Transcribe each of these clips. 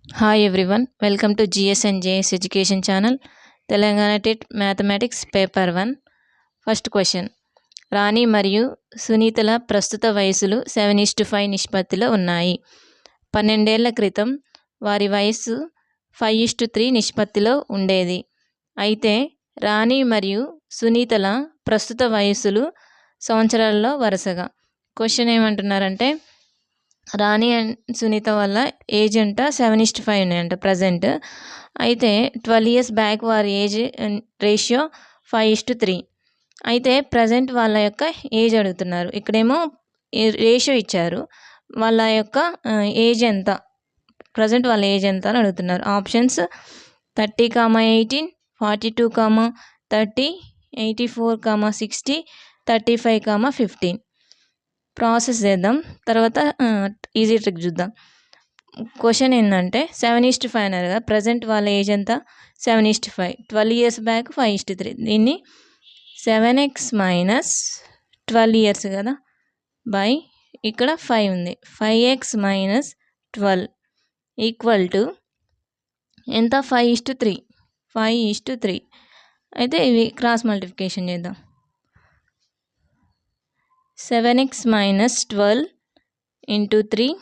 Hi everyone, welcome to GS and JS Education Channel, Telangana TET Mathematics Paper 1. First question. Rani మరియు సునీతల ప్రస్తుత వయసులు 7:5 నిష్పత్తిలో ఉన్నాయి. 12 ఏళ్ల క్రితం వారి వయస్సు 5:3 నిష్పత్తిలో ఉండేది. అయితే రాణి మరియు సునీతల ప్రస్తుత వయసులు సంవత్సరాల్లో వరుసగా. క్వశ్చన్ ఏమంటున్నారంటే రాణి అండ్ సునీత వల్ల ఏజ్ అంట 7:5 ఉన్నాయంట ప్రజెంట్. అయితే 12 years బ్యాక్ వారి ఏజ్ రేషియో 5:3. అయితే ప్రజెంట్ వాళ్ళ యొక్క ఏజ్ అడుగుతున్నారు. ఇక్కడేమో రేషియో ఇచ్చారు, వాళ్ళ యొక్క ఏజ్ ఎంత, ప్రజెంట్ వాళ్ళ ఏజ్ ఎంత అని అడుగుతున్నారు. ఆప్షన్స్ 30, 18, 42, 30, 84, 60, 35, 15. ప్రాసెస్ చేద్దాం, తర్వాత ఈజీ ట్రిక్ చూద్దాం. క్వశ్చన్ ఏంటంటే 7:5 అన్నారు కదా, ప్రజెంట్ వాళ్ళ ఏజ్ ఎంత 7:5, 12 years బ్యాక్ 5:3. దీన్ని 7x మైనస్ 12 years కదా బై ఇక్కడ 5 ఉంది, 5x మైనస్ 12 ఈక్వల్ టు ఎంత 5:3. 5:3. అయితే ఇవి క్రాస్ మల్టిప్లికేషన్ చేద్దాం. 7x minus 12 into 3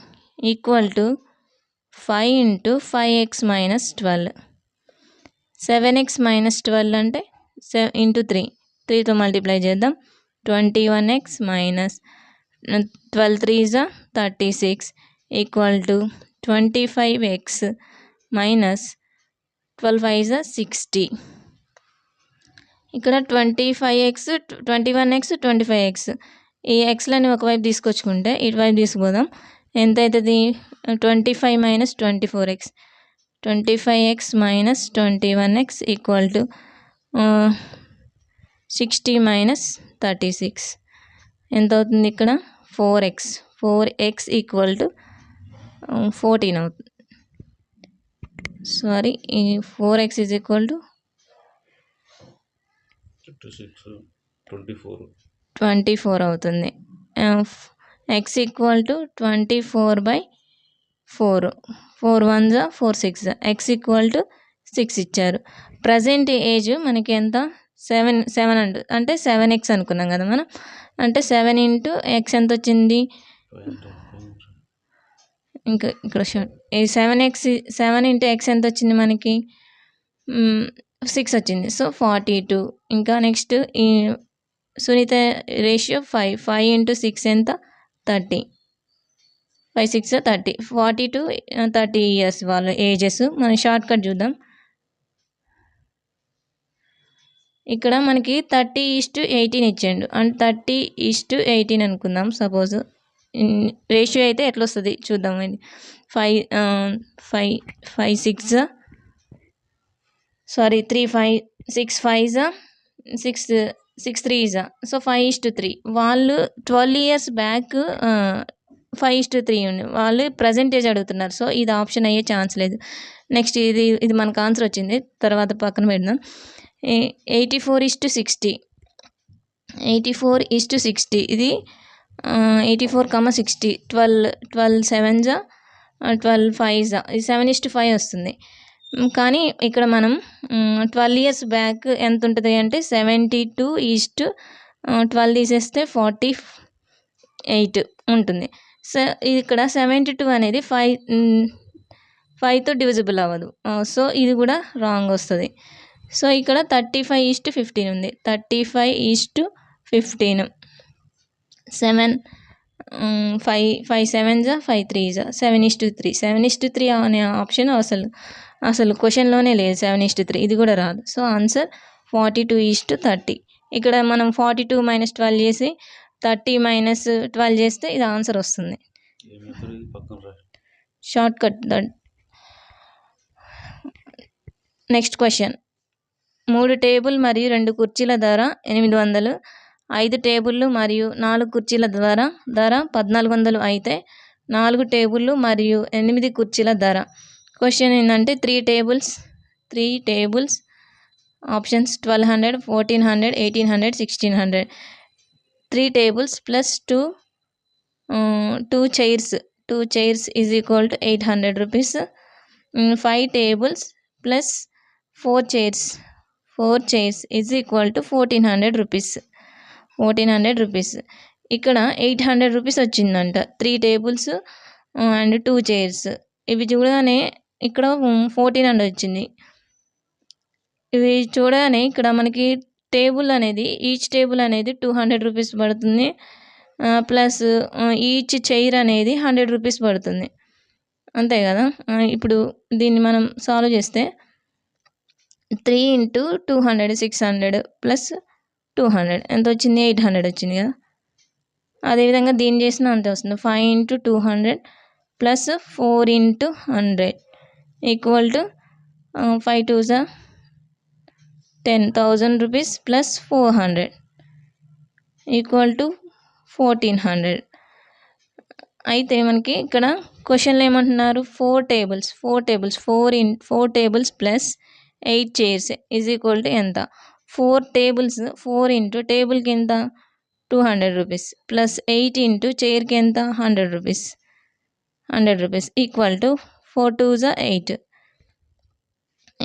equal to 5 into 5x minus 12. 7x minus 12 అంటే into 3, 3తో మల్టిప్లై చేద్దాం. 21x minus 12 3s 36 equal to 25x minus 12 5s 60. ఇక్కడ 25x 21x 25x, ఈ ఎక్స్లని ఒకవైపు తీసుకొచ్చుకుంటే ఇటువైపు తీసుకుపోదాం. ఎంత అవుతుంది 25 minus 24x, 25x minus 21x equal to 60 minus 36. ఎంత అవుతుంది ఇక్కడ 4x ఈక్వల్ టు 14 అవుతుంది. సారీ, ఈ 4x ఈజ్ ఈక్వల్ టు 24 అవుతుంది. X equal to 24/4, 4 1s 4 6, X equal to 6 ఇచ్చారు. ప్రజెంట్ ఏజ్ మనకి ఎంత 7 అంటే 7x అనుకున్నాం కదా మనం, అంటే 7 ఇంటూ ఎక్స్ ఎంత వచ్చింది, ఇంకా ఇక్కడ షార్ట్, ఈ 7 ఇంటూ ఎక్స్ ఎంత వచ్చింది మనకి 6 వచ్చింది. సో 42. ఇంకా నెక్స్ట్ ఈ సునీత రేషియో 5 ఇంటూ 6 ఎంత 30, 5 6 30, 42 30 years వాళ్ళ ఏజెస్. మనం షార్ట్ కట్ చూద్దాం. ఇక్కడ మనకి 30:18 ఇచ్చాడు, అంటే 30:18 అనుకుందాం సపోజ్. రేషియో అయితే ఎట్లా వస్తుంది చూద్దాం. 5 6 సారీ 3 5 6 5s 6 3s, సో 5:3. వాళ్ళు 12 years బ్యాక్ 5:3 ఉంది, వాళ్ళు ప్రజెంటేజ్ అడుగుతున్నారు. సో ఇది ఆప్షన్ అయ్యే ఛాన్స్ లేదు. నెక్స్ట్ ఇది మనకు ఆన్సర్ వచ్చింది, తర్వాత పక్కన పెడదాం. 84:60, 84:60 ఇది 84, 60, 12 7s 12 5s, ఇది 7:5 వస్తుంది. కానీ ఇక్కడ మనం 12 years బ్యాక్ ఎంత ఉంటుంది అంటే 72:12 తీసేస్తే 48 ఉంటుంది. సో ఇక్కడ 72 అనేది 5తో డివిజిబుల్ అవ్వదు, సో ఇది కూడా రాంగ్ వస్తుంది. సో ఇక్కడ 35:15 ఉంది, 35:15, 7 5 7s 5 3s 7:3. 7:3 అనే ఆప్షన్ అసలు క్వశ్చన్లోనే లేదు. 7:3 ఇది కూడా రాదు. So answer 42:30. ఇక్కడ మనం 42 మైనస్ 12 చేసి 30 మైనస్ 12 చేస్తే ఇది ఆన్సర్ వస్తుంది. Short cut that. Next question. 3 table మరియు 2 కుర్చీల ధర 800, 5 టేబుళ్ళు మరియు 4 కుర్చీల ధర 1400 అయితే 4 టేబుళ్ళు మరియు 8 కుర్చీల ధర. క్వశ్చన్ ఏంటంటే 3 tables options 1200, 1400, 1800, 1600. 3 tables plus 2 chairs is equal to 800 rupees. 5 tables plus 4 chairs is equal to 1400 rupees. 1400 rupees. ఇక్కడ 800 రూపీస్ వచ్చిందంట. 3 tables అండ్ 2 chairs. ఇవి చూడగానే ఇక్కడ 1400 వచ్చింది. ఇవి చూడగానే ఇక్కడ మనకి టేబుల్ అనేది ఈచ్ టేబుల్ అనేది 200 రూపీస్ పడుతుంది. ప్లస్ ఈచ్ చైర్ అనేది 100 రూపీస్ పడుతుంది. అంతే కదా. ఇప్పుడు దీన్ని మనం సాల్వ్ చేస్తే 3 into 200 600 ప్లస్ 200 ఎంత వచ్చింది? 800 వచ్చింది కదా. అదేవిధంగా దీన్ని చేసినా అంతే వస్తుంది. 5 into 200 plus 4 into 100 equal to 5 2s 10,000 rupees plus 400 equal to 1400. అయితే మనకి ఇక్కడ క్వశ్చన్లో ఏమంటున్నారు? 4 tables 4 tables plus 8 chairs is equal to ఎంత? 4 tables 4 ఇంటూ టేబుల్కి ఎంత? 200 రూపీస్ ప్లస్ 8 ఇంటూ చైర్కి ఎంత? 100 rupees equal to 4 2s 8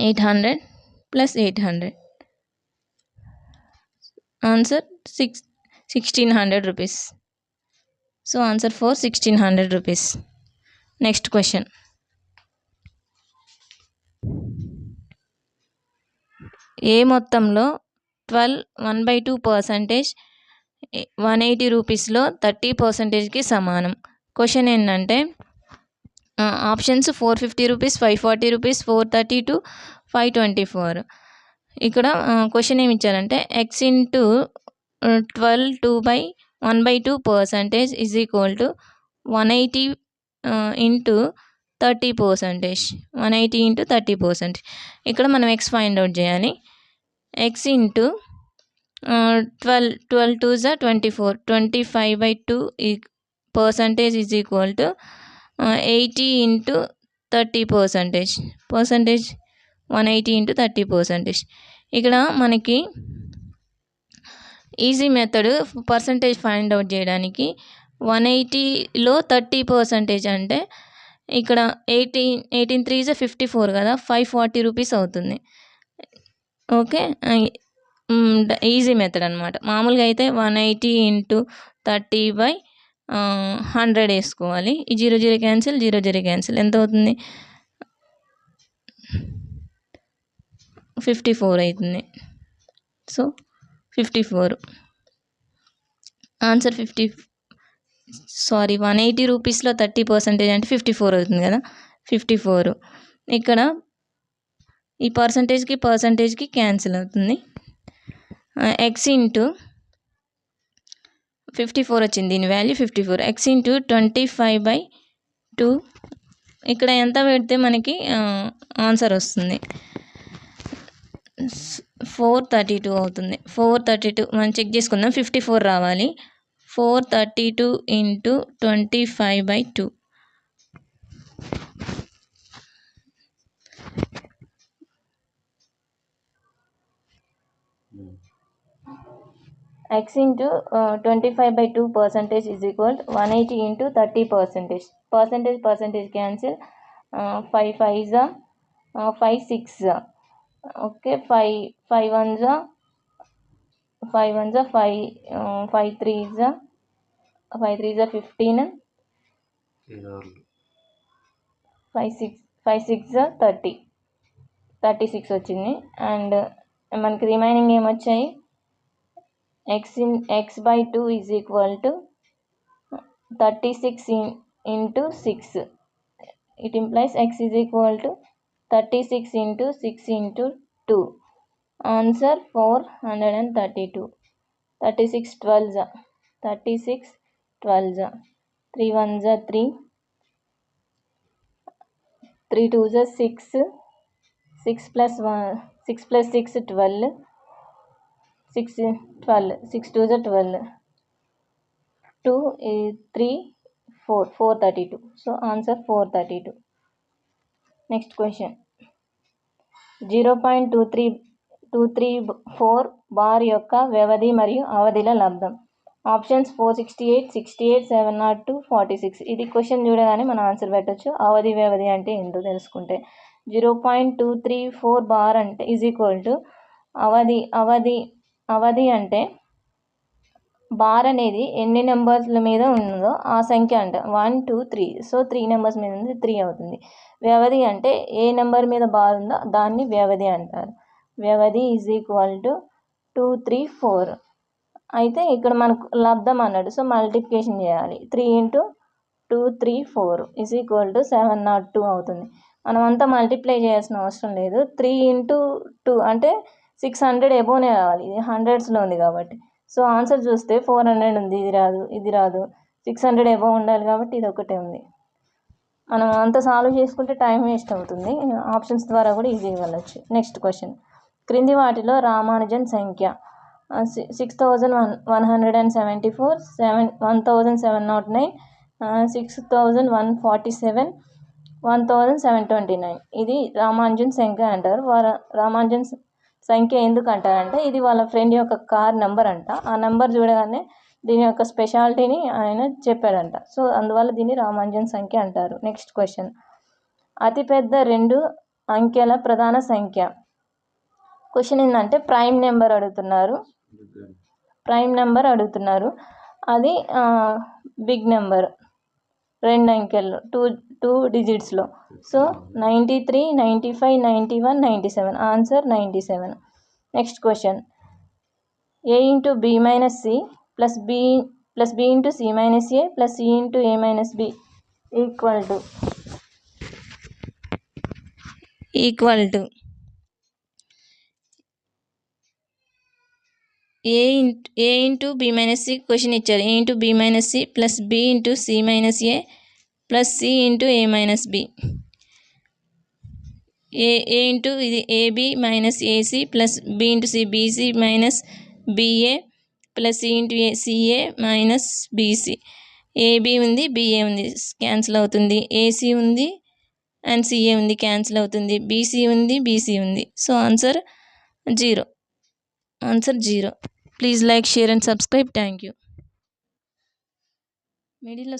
800 plus 800 answer 1600 rupees. So answer for 1600 రూపీస్. Next question. ఏ మొత్తంలో 1/2% 180 రూపీస్లో 30%కి సమానం? క్వశ్చన్ ఏంటంటే ఆప్షన్స్ 450 రూపీస్, 540 రూపీస్, 432, 524. ఇక్కడ క్వశ్చన్ ఏమి ఇచ్చారంటే x into 12 1/2% is equal to 180 into 30%. 180 into 30%. ఇక్కడ మనం x ఫైండ్ అవుట్ చేయాలి. x into 12 2s 24 25/2% is equal to 80 into 30%. 180 into 30%. ఇక్కడ మనకి easy method percentage find out చేయడానికి 180లో 30% అంటే ఇక్కడ 18 3s 54 కదా, 540 రూపీస్ అవుతుంది. ఓకే, ఈజీ మెథడ్ అనమాట. మామూలుగా అయితే 180 ఇంటూ 30/100 వేసుకోవాలి. ఈ 0 0 క్యాన్సిల్, 0 0 క్యాన్సిల్, ఎంత అవుతుంది? 54 అవుతుంది. సో 54 ఆన్సర్ 180 రూపీస్లో 30% అంటే 54 అవుతుంది కదా. 54 ఇక్కడ ఈ పర్సంటేజ్కి క్యాన్సిల్ అవుతుంది. ఎక్స్ ఇంటూ 54 వచ్చింది, దీని వాల్యూ 54. ఎక్స్ ఇంటూ 25/2 ఇక్కడ ఎంత పెడితే మనకి ఆన్సర్ వస్తుంది? 432 అవుతుంది. 432 మనం చెక్ చేసుకుందాం. 54 రావాలి. 432 into 25/2 x into 25/2% is equal to 180 into 30%. Percentage cancel. 5 5s 5 6. Okay, 5 1s 5 3s 15. 5 6 36 వచ్చింది. అండ్ మనకి రిమైనింగ్ ఏమొచ్చాయి? x/2 is equal to 36 into 6. It implies x is equal to 36 into 6 into 2. Answer 432. 36 12s 3 1s 3 3 2s 6 6 plus 6 12 6 2s 12 2 3 4 432. So answer 432. Next question. 0.234 bar యొక్క వ్యవధి మరియు అవధిల లబ్ధం. Options 468, 68, 702, 46. ఇది question చూడగానే మనం answer పెట్టచ్చు. అవధి వ్యవధి అంటే ఏంటో తెలుసుకుంటే 0.234 బార్ అంటే ఈజ్ ఈక్వల్ టు అవధి అంటే బార్ అనేది ఎన్ని నెంబర్స్ల మీద ఉన్నదో ఆ సంఖ్య అంట. 1, 2, 3. సో 3 నెంబర్స్ మీద ఉంది, 3 అవుతుంది. వ్యవధి అంటే ఏ నెంబర్ మీద బార్ ఉందో దాన్ని వ్యవధి అంటారు. వ్యవధి ఈజ్ ఈక్వల్ టు 2, 3, 4. అయితే ఇక్కడ మనకు లబ్ధం అన్నాడు, సో మల్టిప్లికేషన్ చేయాలి. 3 × 2, 3, 4 ఈజ్ ఈక్వల్ టు 702 అవుతుంది. మనం అంతా మల్టిప్లై చేయాల్సిన అవసరం లేదు. 3 × 2 అంటే 600 ఎబోనే రావాలి. ఇది హండ్రెడ్స్లో ఉంది కాబట్టి. సో ఆన్సర్ చూస్తే 400 ఉంది, ఇది రాదు. 600 ఎబో ఉండాలి కాబట్టి ఇది ఒకటే ఉంది. మనం అంత సాల్వ్ చేసుకుంటే టైం వేస్ట్ అవుతుంది. ఆప్షన్స్ ద్వారా కూడా ఈజీగా వెళ్ళచ్చు. నెక్స్ట్ క్వశ్చన్, క్రింది వాటిలో రామానుజన్ సంఖ్య 6174, 1709, 6147, 1729. ఇది రామానుజన్ సంఖ్య అంటారు. రామానుజన్ సంఖ్య ఎందుకు అంటారంటే ఇది వాళ్ళ ఫ్రెండ్ యొక్క కార్ నెంబర్ అంట. ఆ నెంబర్ చూడగానే దీని యొక్క స్పెషాలిటీని ఆయన చెప్పాడంట. సో అందువల్ల దీన్ని రామానుజన్ సంఖ్య అంటారు. నెక్స్ట్ క్వశ్చన్, అతిపెద్ద 2 అంకెల ప్రధాన సంఖ్య. క్వశ్చన్ ఏంటంటే ప్రైమ్ నెంబర్ అడుగుతున్నారు. అది బిగ్ నెంబర్, 2 అంకెల్లో 2 డిజిట్స్లో. So 93, 95, 91, 97. Answer 97. Next question, a × b - c + b × c - a + c × a - b equal to a × b - c question ఇచ్చారు. a × b - c + b × c - a + c × a - b. a into ఇది ab - ac + b × c bc - ba + c × ca - bc. ab ఉంది, ba ఉంది, cancel అవుతుంది. ac ఉంది and ca ఉంది, cancel అవుతుంది. bc ఉంది, bc ఉంది. So answer 0. Please like, share and subscribe. Thank you. మిడిల్లో